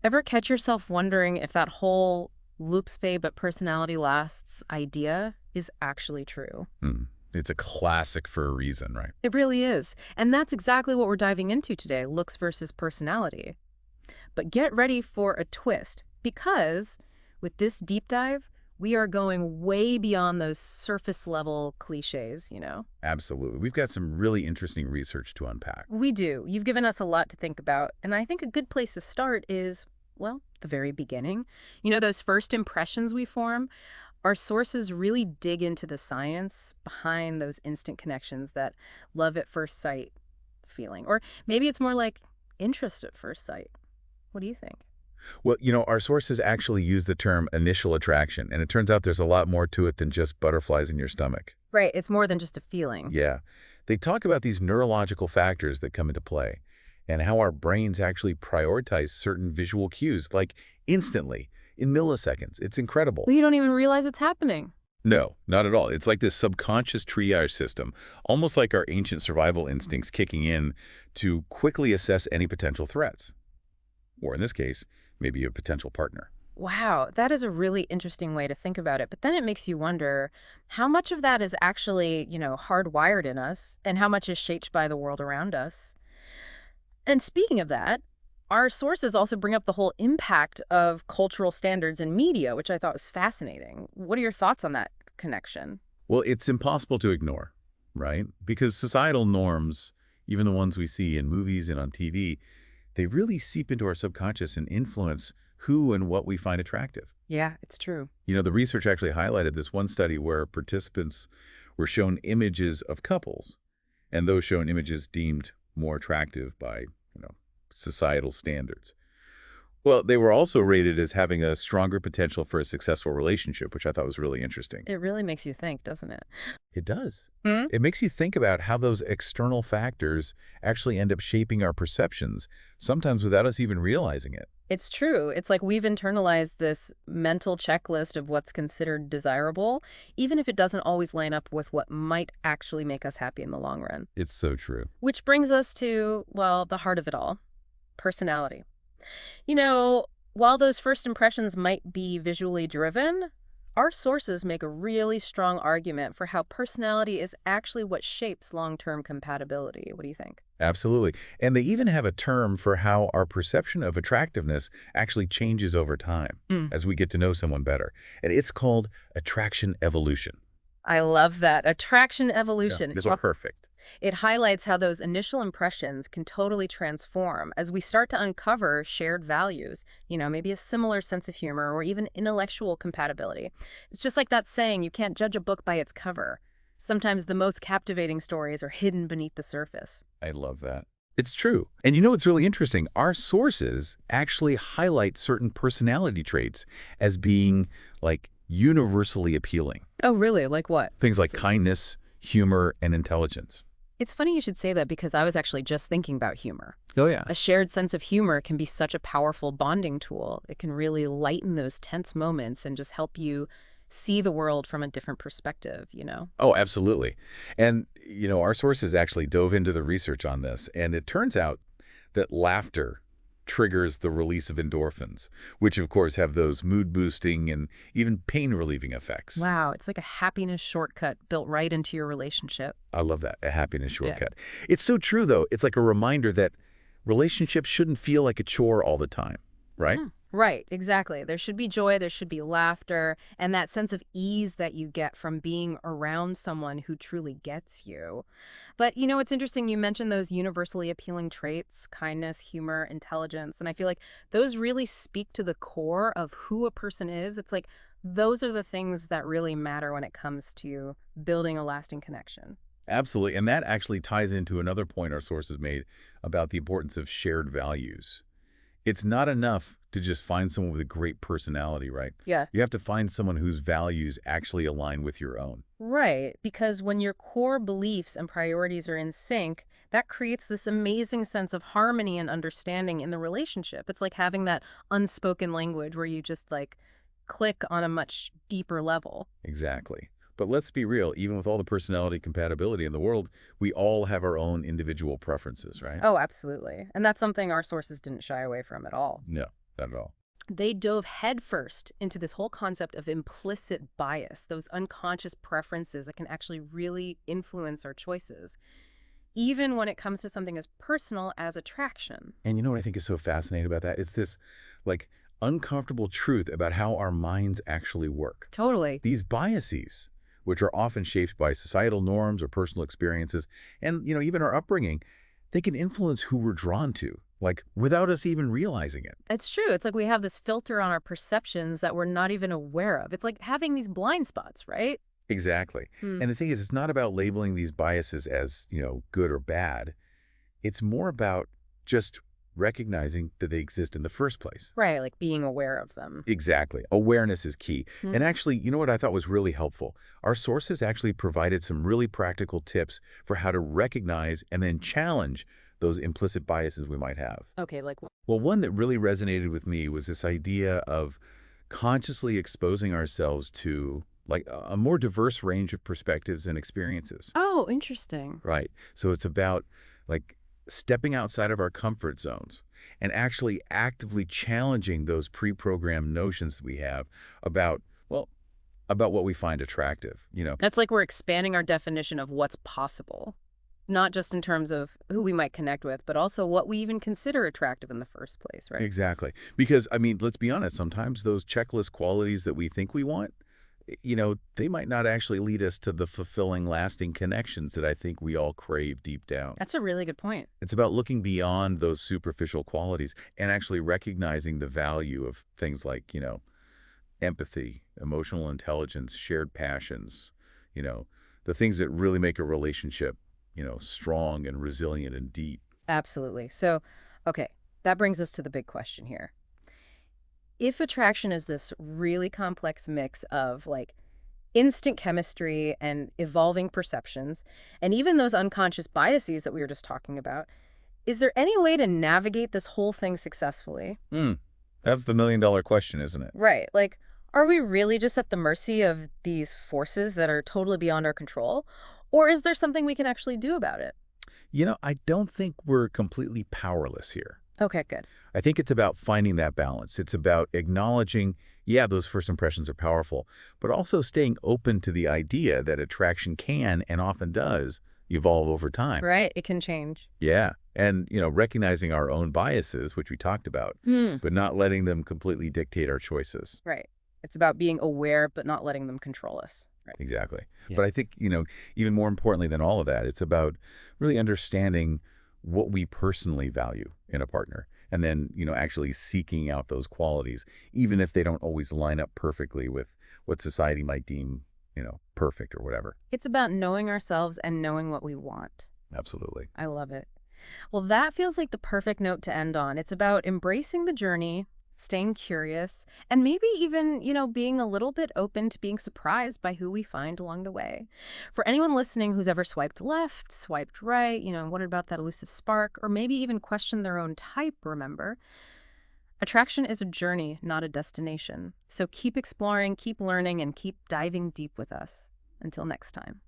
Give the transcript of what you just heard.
Ever catch yourself wondering if that whole looks fade but personality lasts idea is actually true? Hmm. It's a classic for a reason, right? It really is. And that's exactly what we're diving into today, looks versus personality. But get ready for a twist because with this deep dive, we are going way beyond those surface level cliches. Absolutely. We've got some really interesting research to unpack. We do. You've given us a lot to think about. And I think a good place to start is, well, the very beginning. Those first impressions we form. Our sources really dig into the science behind those instant connections, that love at first sight feeling. Or maybe it's more like interest at first sight. What do you think? Well, our sources actually use the term initial attraction, and it turns out there's a lot more to it than just butterflies in your stomach. Right, it's more than just a feeling. Yeah. They talk about these neurological factors that come into play and how our brains actually prioritize certain visual cues, like instantly, in milliseconds. It's incredible. Well, you don't even realize it's happening. No, not at all. It's like this subconscious triage system, almost like our ancient survival instincts kicking in to quickly assess any potential threats. Or in this case, maybe a potential partner. Wow, that is a really interesting way to think about it. But then it makes you wonder how much of that is actually, hardwired in us and how much is shaped by the world around us. And speaking of that, our sources also bring up the whole impact of cultural standards in media, which I thought was fascinating. What are your thoughts on that connection? Well, it's impossible to ignore, right? Because societal norms, even the ones we see in movies and on TV, they really seep into our subconscious and influence who and what we find attractive. Yeah, it's true. The research actually highlighted this one study where participants were shown images of couples, and those shown images deemed more attractive by, societal standards. Well, they were also rated as having a stronger potential for a successful relationship, which I thought was really interesting. It really makes you think, doesn't it? It does. Hmm? It makes you think about how those external factors actually end up shaping our perceptions, sometimes without us even realizing it. It's true. It's like we've internalized this mental checklist of what's considered desirable, even if it doesn't always line up with what might actually make us happy in the long run. It's so true. Which brings us to, well, the heart of it all, personality. You know, while those first impressions might be visually driven, our sources make a really strong argument for how personality is actually what shapes long-term compatibility. What do you think? Absolutely. And they even have a term for how our perception of attractiveness actually changes over time Mm. as we get to know someone better. And it's called attraction evolution. I love that. Attraction Yeah, evolution. it's perfect. It highlights how those initial impressions can totally transform as we start to uncover shared values, maybe a similar sense of humor or even intellectual compatibility. It's just like that saying, you can't judge a book by its cover. Sometimes the most captivating stories are hidden beneath the surface. I love that. It's true. And what's really interesting? Our sources actually highlight certain personality traits as being like universally appealing. Oh, really? Like what? Things like kindness, humor, and intelligence. It's funny you should say that because I was actually just thinking about humor. Oh, yeah. A shared sense of humor can be such a powerful bonding tool. It can really lighten those tense moments and just help you see the world from a different perspective. Oh, absolutely. And, our sources actually dove into the research on this, and it turns out that laughter triggers the release of endorphins, which of course have those mood-boosting and even pain-relieving effects. Wow, it's like a happiness shortcut built right into your relationship. I love that, a happiness Yeah. shortcut. It's so true, though. It's like a reminder that relationships shouldn't feel like a chore all the time, right? Yeah. Right, exactly. There should be joy, there should be laughter, and that sense of ease that you get from being around someone who truly gets you. But it's interesting you mentioned those universally appealing traits, kindness, humor, intelligence, and I feel like those really speak to the core of who a person is. It's like those are the things that really matter when it comes to building a lasting connection. Absolutely. And that actually ties into another point our sources made about the importance of shared values. It's not enough to just find someone with a great personality, right? Yeah. You have to find someone whose values actually align with your own. Right, because when your core beliefs and priorities are in sync, that creates this amazing sense of harmony and understanding in the relationship. It's like having that unspoken language where you just like click on a much deeper level. Exactly. But let's be real, even with all the personality compatibility in the world, we all have our own individual preferences, right? Oh, absolutely. And that's something our sources didn't shy away from at all. No. not at all. They dove headfirst into this whole concept of implicit bias, those unconscious preferences that can actually really influence our choices, even when it comes to something as personal as attraction. And you know what I think is so fascinating about that? It's this, like, uncomfortable truth about how our minds actually work. Totally. These biases, which are often shaped by societal norms or personal experiences, and, even our upbringing, they can influence who we're drawn to, like, without us even realizing it. It's true. It's like we have this filter on our perceptions that we're not even aware of. It's like having these blind spots, right? Exactly. Hmm. And the thing is, it's not about labeling these biases as, good or bad. It's more about just recognizing that they exist in the first place. Right, like being aware of them. Exactly. Awareness is key. Hmm. And actually, you know what I thought was really helpful? Our sources actually provided some really practical tips for how to recognize and then challenge those implicit biases we might have. Okay, like, Well, one that really resonated with me was this idea of consciously exposing ourselves to like a more diverse range of perspectives and experiences. oh, interesting. Right. So it's about like stepping outside of our comfort zones and actually actively challenging those pre-programmed notions that we have about, well, about what we find attractive. That's like we're expanding our definition of what's possible, not just in terms of who we might connect with, but also what we even consider attractive in the first place, right? Exactly. Because, I mean, let's be honest, sometimes those checklist qualities that we think we want, they might not actually lead us to the fulfilling, lasting connections that I think we all crave deep down. That's a really good point. It's about looking beyond those superficial qualities and actually recognizing the value of things like, empathy, emotional intelligence, shared passions, you know, the things that really make a relationship, strong and resilient and deep. Absolutely. So, okay, that brings us to the big question here. If attraction is this really complex mix of like instant chemistry and evolving perceptions, and even those unconscious biases that we were just talking about, is there any way to navigate this whole thing successfully? Hmm. That's the million-dollar question, isn't it? Right. Like, are we really just at the mercy of these forces that are totally beyond our control? Or is there something we can actually do about it? I don't think we're completely powerless here. Okay, good. I think it's about finding that balance. It's about acknowledging, yeah, those first impressions are powerful, but also staying open to the idea that attraction can and often does evolve over time. Right. It can change. Yeah. And, recognizing our own biases, which we talked about, Hmm. but not letting them completely dictate our choices. Right. It's about being aware, but not letting them control us. Right. Exactly. Yeah. But I think, even more importantly than all of that, it's about really understanding what we personally value in a partner and then, actually seeking out those qualities, even if they don't always line up perfectly with what society might deem, perfect or whatever. It's about knowing ourselves and knowing what we want. Absolutely. I love it. Well, that feels like the perfect note to end on. It's about embracing the journey, staying curious, and maybe even, being a little bit open to being surprised by who we find along the way. For anyone listening who's ever swiped left, swiped right, wondered about that elusive spark, or maybe even questioned their own type, remember, attraction is a journey, not a destination. So keep exploring, keep learning, and keep diving deep with us. Until next time.